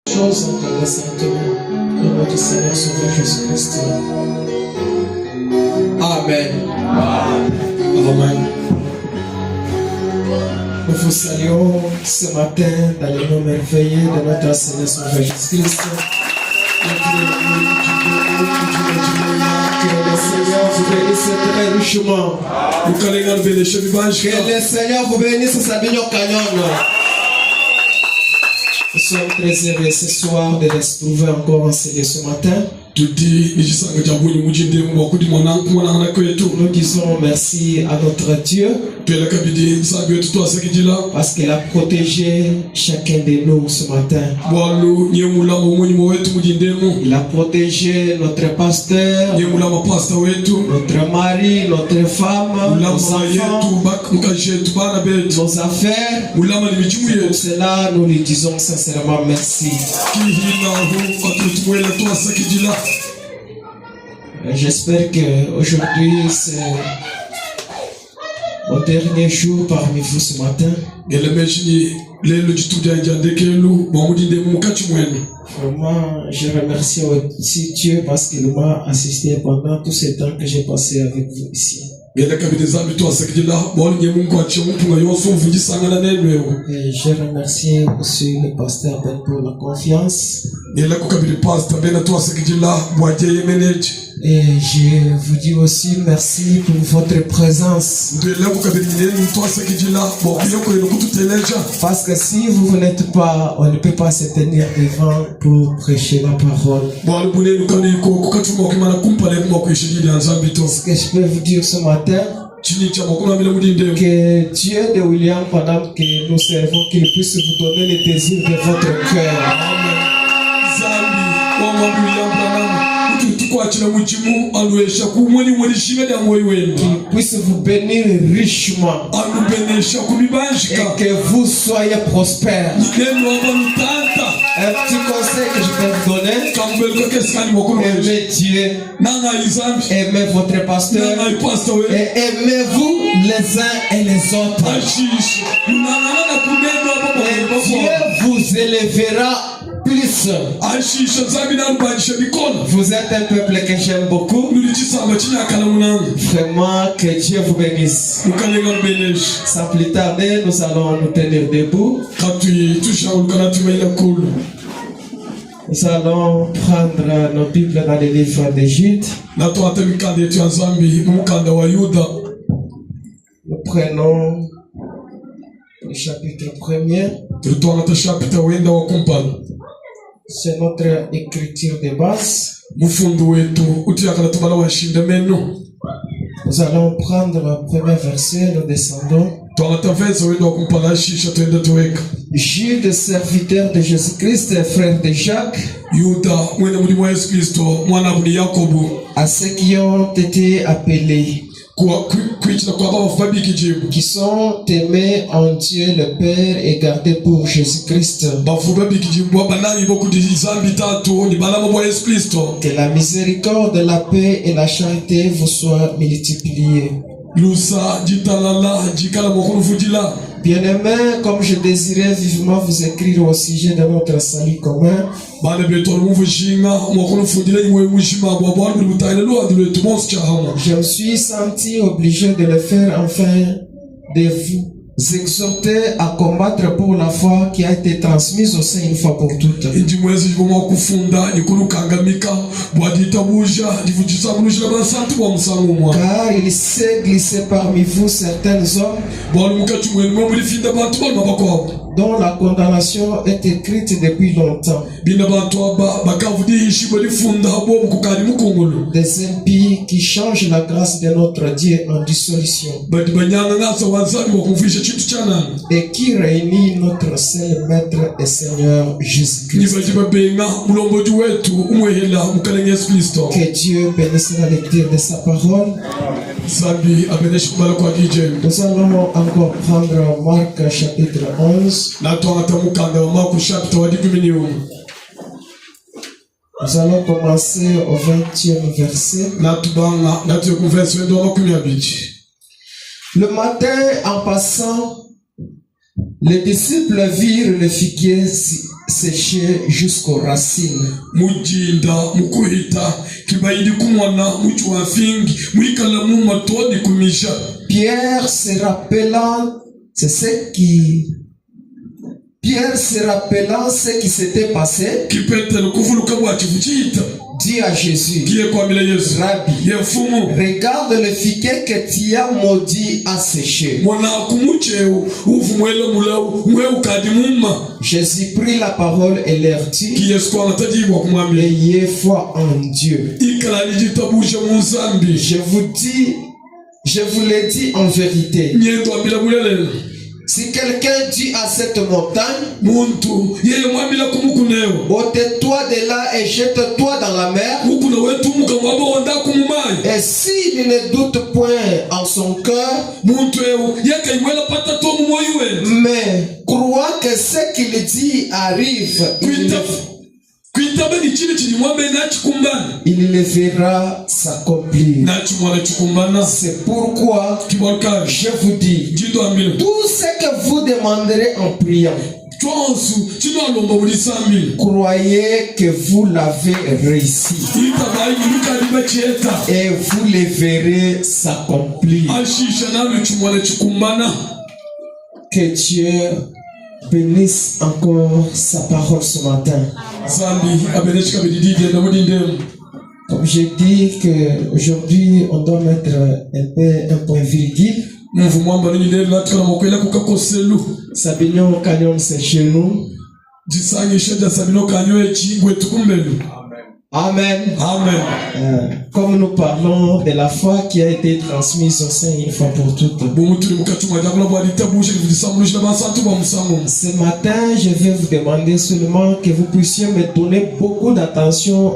Chose entre les sentiments de notre Seigneur Sauveur Jésus-Christ. Amen. Amen. Nous vous saluons ce matin dans le nom merveilleux de notre Seigneur Sauveur Jésus-Christ. Que le Seigneur vous bénisse très richement. Que le Seigneur vous bénisse sa bignole canyon. Nous sommes très heureux ce soir de les trouver encore ensemble ce matin. Nous disons merci à notre Dieu parce qu'il a protégé chacun de nous ce matin. Il a protégé notre pasteur, notre mari, notre femme, nos enfants, nos affaires. Pour cela, nous lui disons sincèrement merci. J'espère qu'aujourd'hui c'est mon dernier jour parmi vous ce matin. Vraiment, je remercie aussi Dieu parce qu'il m'a assisté pendant tout ce temps que j'ai passé avec vous ici. Et je remercie aussi le pasteur Ben pour la confiance. Et je vous dis aussi merci pour votre présence. Parce que si vous n'êtes pas, on ne peut pas se tenir devant pour prêcher la parole. Ce que je peux vous dire ce matin, que Dieu de William, pendant que nous servons, qu'il puisse vous donner les désirs de votre cœur. Qu'il puisse vous bénir richement et que vous soyez prospères. Un petit conseil que je peux vous donner: aimez Dieu, aimez votre pasteur et aimez-vous les uns et les autres. Et Dieu vous élèvera plus. Vous êtes un peuple que j'aime beaucoup. Vraiment, que Dieu vous bénisse. Sans plus tarder, nous allons nous tenir debout. Nous allons prendre nos Bibles dans les livres d'Égypte. Nous prenons le chapitre 1er. C'est notre écriture de base. Nous allons prendre le premier verset, nous descendons. Jude, serviteur de Jésus-Christ et frère de Jacques, à ceux qui ont été appelés, qui sont aimés en Dieu le Père et gardés pour Jésus-Christ. Que la miséricorde, la paix et la charité vous soient multipliées. Bien-aimés, comme je désirais vivement vous écrire au sujet de notre salut commun, je me suis senti obligé de le faire afin de vous exhorter à combattre pour la foi qui a été transmise au sein une fois pour toutes. Car il s'est glissé parmi vous certains hommes dont la condamnation est écrite depuis longtemps. Des impies qui changent la grâce de notre Dieu en dissolution. Et qui réunit notre seul Maître et Seigneur Jésus-Christ. Que Dieu bénisse la lecture de sa parole. Nous allons encore prendre Marc chapitre 11. Nous allons commencer au 20e verset. Le matin, en passant, les disciples virent le figuier séché jusqu'aux racines. Mujinda mukuhita kibaidi kumwana muchwa fingi muikala mu matoni kumisha. Pierre se rappelant, c'est ce qui Pierre se rappelant ce qui s'était passé, dit à Jésus, Rabbi, regarde le figuier que tu as maudit à sécher. Jésus prit la parole et leur dit, ayez foi en Dieu. Je vous l'ai dit en vérité. Si quelqu'un dit à cette montagne, ôte-toi de là et jette-toi dans la mer, et s'il ne doute point en son cœur, mais croit que ce qu'il dit arrive, il le verra s'accomplir. C'est pourquoi je vous dis, tout ce que vous demanderez en priant, croyez que vous l'avez réussi et vous le verrez s'accomplir. Que Dieu bénisse encore sa parole ce matin. Comme j'ai dit qu'aujourd'hui on doit mettre un point virgule. Sabignon Canyon c'est chez nous. Amen. Amen. Comme nous parlons de la foi qui a été transmise au sein une fois pour toutes. Ce matin, je vais vous demander seulement que vous puissiez me donner beaucoup d'attention